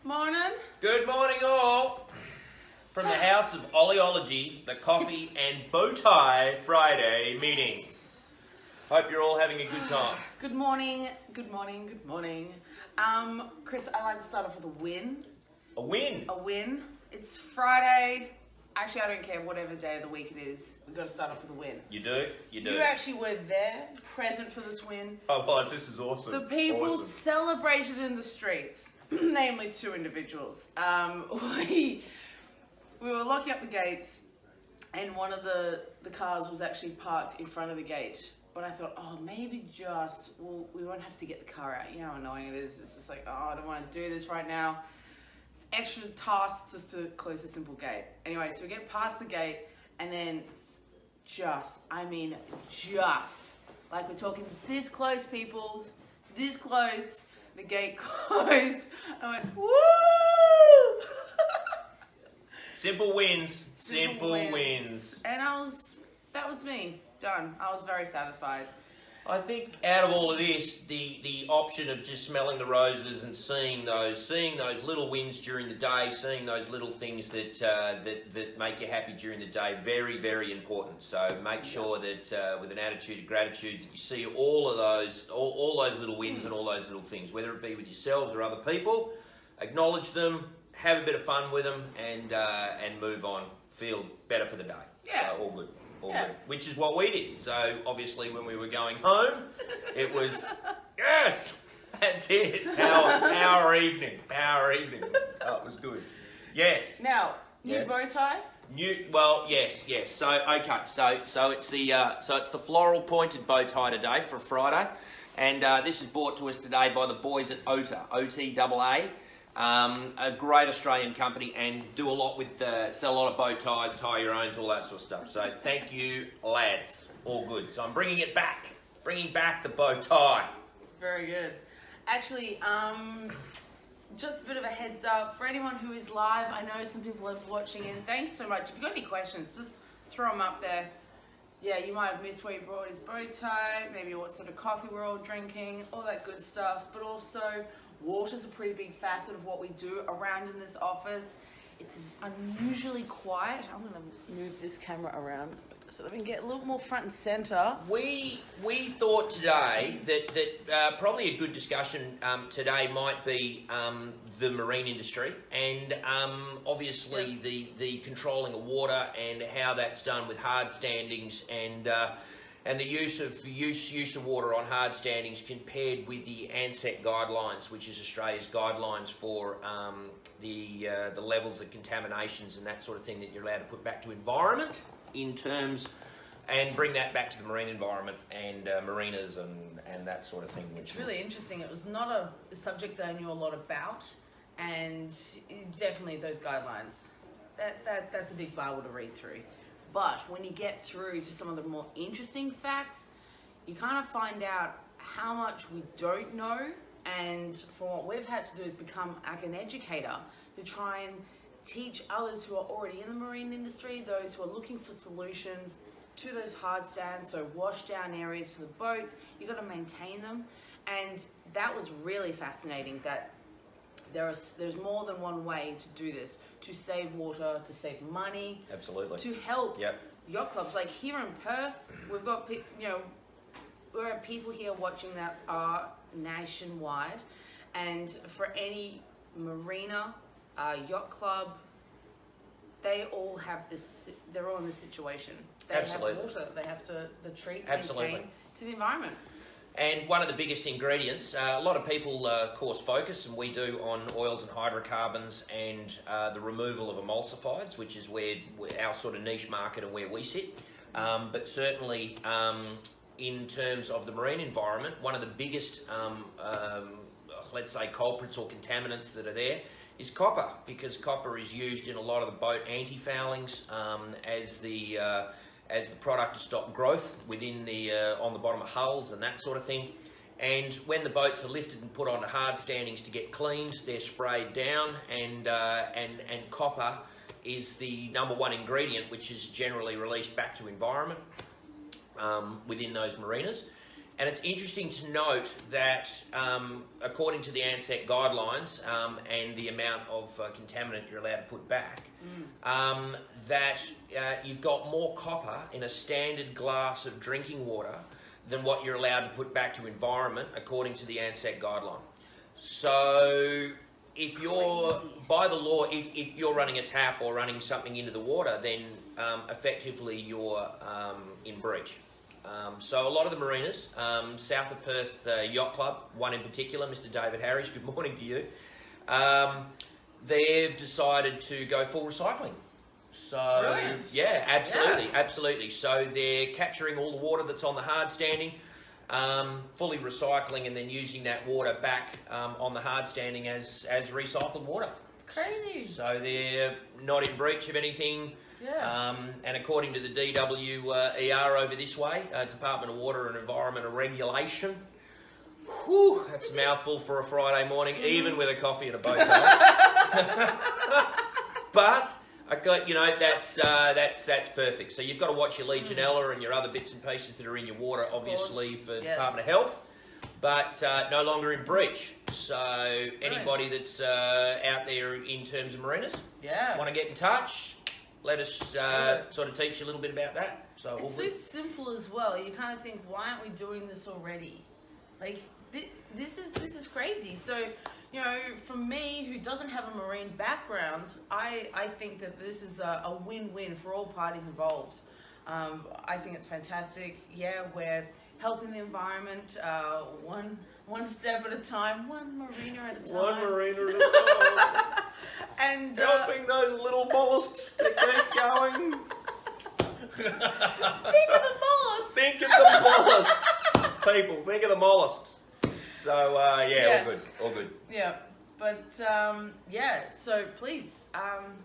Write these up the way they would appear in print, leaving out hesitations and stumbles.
Morning. Good morning, all. From the house of Oleology, the Coffee and Bowtie Friday meeting. Hope you're all having a good time. Good morning. Good morning. Good morning. Chris, I like to start off with a win. A win. A win. It's Friday. Actually, I don't care whatever day of the week it is. We've got to start off with a win. You do? You do. You actually were there, present for this win. Oh, boss, this is awesome. The people Awesome. celebrated in the streets, namely two individuals. We were locking up the gates, and one of the cars was actually parked in front of the gate. But I thought, maybe we won't have to get the car out. You know how annoying it is. It's just like, I don't want to do this right now. It's extra tasks just to close a simple gate. Anyway, so we get past the gate, and then like we're talking this close, peoples, this close, the gate closed. I went, woo! Simple wins. Simple wins. And that was me. Done. I was very satisfied. I think out of all of this, the option of just smelling the roses and seeing those little wins during the day, seeing those little things that make you happy during the day, very, very important. So make sure that with an attitude of gratitude that you see all of those, all those little wins and all those little things, whether it be with yourselves or other people, acknowledge them, have a bit of fun with them, and move on. Feel better for the day. Yeah. So all good. Yeah. Which is what we did. So obviously when we were going home, it was, yes, that's it. Our evening. Oh, it was good. Yes. Now, new Yes. bow tie? Yes. So okay, so it's the floral pointed bow tie today for Friday, and this is brought to us today by the boys at OTA, OTAA. A great Australian company, and do a lot with sell a lot of bow ties, tie your owns, all that sort of stuff. So thank you, lads. All good. So I'm bringing back the bow tie. Very good. Actually, just a bit of a heads up for anyone who is live. I know some people are watching in. Thanks so much. If you've got any questions, just throw them up there. Yeah, you might have missed where you brought his bow tie, maybe what sort of coffee we're all drinking, all that good stuff. But also, water's a pretty big facet of what we do around in this office. It's unusually quiet. I'm going to move this camera around so that we can get a little more front and center. We thought today that probably a good discussion today might be the marine industry and obviously the controlling of water and how that's done with hard standings and the use of water on hard standings compared with the ANZAC guidelines, which is Australia's guidelines for the levels of contaminations and that sort of thing that you're allowed to put back to environment in terms, and bring that back to the marine environment and marinas and that sort of thing. It's really interesting. It was not a subject that I knew a lot about, and definitely those guidelines. That's a big Bible to read through. But when you get through to some of the more interesting facts, you kind of find out how much we don't know. And for what we've had to do is become like an educator to try and teach others who are already in the marine industry, those who are looking for solutions to those hard stands, so wash down areas for the boats. You've got to maintain them. And that was really fascinating that there's more than one way to do this, to save water, to save money. Absolutely. To help yacht clubs. Like here in Perth, we've got, there are people here watching that are nationwide. And for any marina, yacht club, they all have this, they're all in this situation. They Absolutely. have water, they have to treat, Absolutely. maintain to the environment. And one of the biggest ingredients, a lot of people, of course, focus, and we do, on oils and hydrocarbons and the removal of emulsifieds, which is where our sort of niche market and where we sit. But certainly, in terms of the marine environment, one of the biggest, let's say, culprits or contaminants that are there is copper, because copper is used in a lot of the boat anti-foulings as the product to stop growth within the on the bottom of hulls and that sort of thing. And when the boats are lifted and put onto hard standings to get cleaned, they're sprayed down, and copper is the number one ingredient, which is generally released back to environment within those marinas. And it's interesting to note that according to the ANZAC guidelines and the amount of contaminant you're allowed to put back, that you've got more copper in a standard glass of drinking water than what you're allowed to put back to environment according to the ANZAC guideline. So if you're, by the law, if you're running a tap or running something into the water, then effectively you're in breach. So a lot of the marinas, south of Perth Yacht Club, one in particular, Mr. David Harris, good morning to you, they've decided to go full recycling. So, Brilliant. yeah, absolutely, absolutely. So they're capturing all the water that's on the hard standing, fully recycling, and then using that water back on the hard standing as recycled water. Crazy. So they're not in breach of anything. Yeah. And according to the DWER over this way, Department of Water and Environmental Regulation, whew, that's a mouthful for a Friday morning, even with a coffee and a bow tie. But I got, that's perfect. So you've got to watch your Legionella and your other bits and pieces that are in your water, obviously, for Department of Health, but no longer in breach. So anybody that's out there in terms of marinas, want to get in touch, let us sort of teach you a little bit about that. So it's so simple as well. You kind of think, why aren't we doing this already? Like, this is crazy. So, for me, who doesn't have a marine background, I think that this is a win-win for all parties involved. I think it's fantastic. Yeah, we're helping the environment one step at a time, one marina at a time. One marina at a time. And helping those little mollusks to keep going. Think of the mollusks. Think of the mollusks. People, think of the mollusks. So, Yes. all good. Yeah, but so please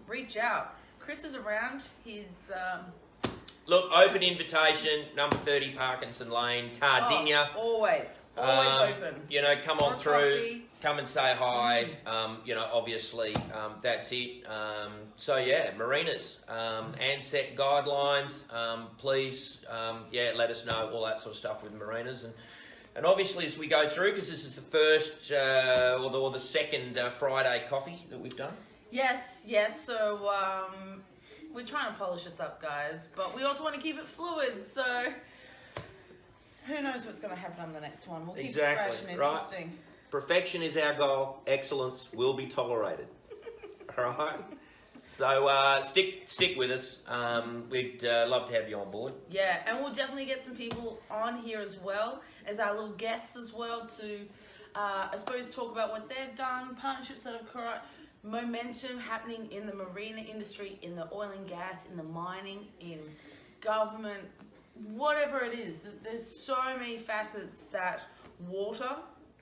reach out. Chris is around. He's Look, open invitation, number 30 Parkinson Lane, Cardinia. Always open. Come on through, coffee. come and say hi. Obviously, that's it. Marinas, ANZAC guidelines. Please, let us know all that sort of stuff with marinas. And obviously, as we go through, because this is the first or the second Friday coffee that we've done. Yes. So we're trying to polish this up, guys, but we also want to keep it fluid. So who knows what's going to happen on the next one? We'll keep it fresh and interesting. Right. Perfection is our goal. Excellence will be tolerated. All right. So stick with us. We'd love to have you on board. Yeah, and we'll definitely get some people on here as well as our little guests as well to, I suppose, talk about what they've done, partnerships that have correct, momentum happening in the marina industry, in the oil and gas, in the mining, in government, whatever it is. There's so many facets that water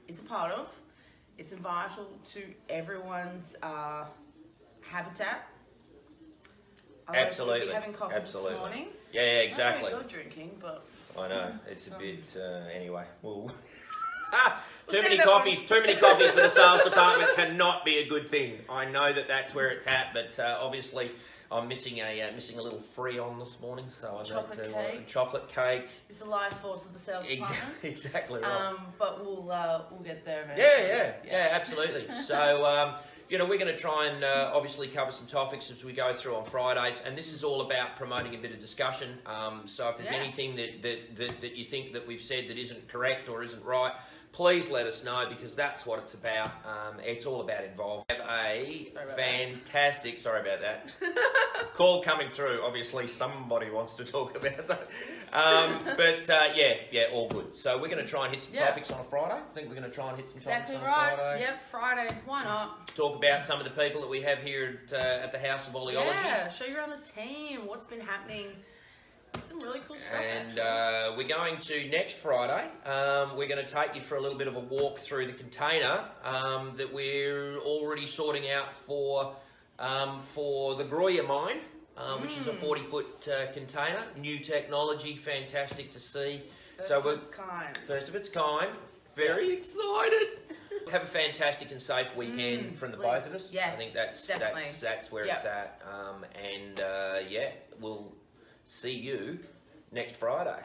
is a part of. It's vital to everyone's habitat. Absolutely. We'll be having coffee this morning. Yeah, exactly. I know you're drinking, but I know it's a bit. Anyway, we'll. We'll too many coffees for the sales department cannot be a good thing. I know that's where it's at, but obviously I'm missing a little Freon this morning, so I chocolate need to cake. Chocolate cake. It's the life force of the sales department. Exactly right. But we'll get there eventually. Yeah, absolutely. So we're going to try and obviously cover some topics as we go through on Fridays, and this is all about promoting a bit of discussion. So if there's anything that you think that we've said that isn't correct or isn't right, please let us know, because that's what it's about. It's all about involvement. We have a fantastic, sorry about that, call coming through. Obviously somebody wants to talk about that. All good. So we're going to try and hit some topics on a Friday. I think we're going to try and hit some topics on a Friday. Yep, Friday. Why not? Talk about some of the people that we have here at the House of Oleology. Yeah, show you around the team, what's been happening. Some really cool stuff. And we're going to, next Friday, we're going to take you for a little bit of a walk through the container that we're already sorting out for the Groya mine, which is a 40-foot container. New technology, fantastic to see. First of its kind. Very excited. Have a fantastic and safe weekend from the both of us. Yes, I think that's where it's at. We'll see you next Friday.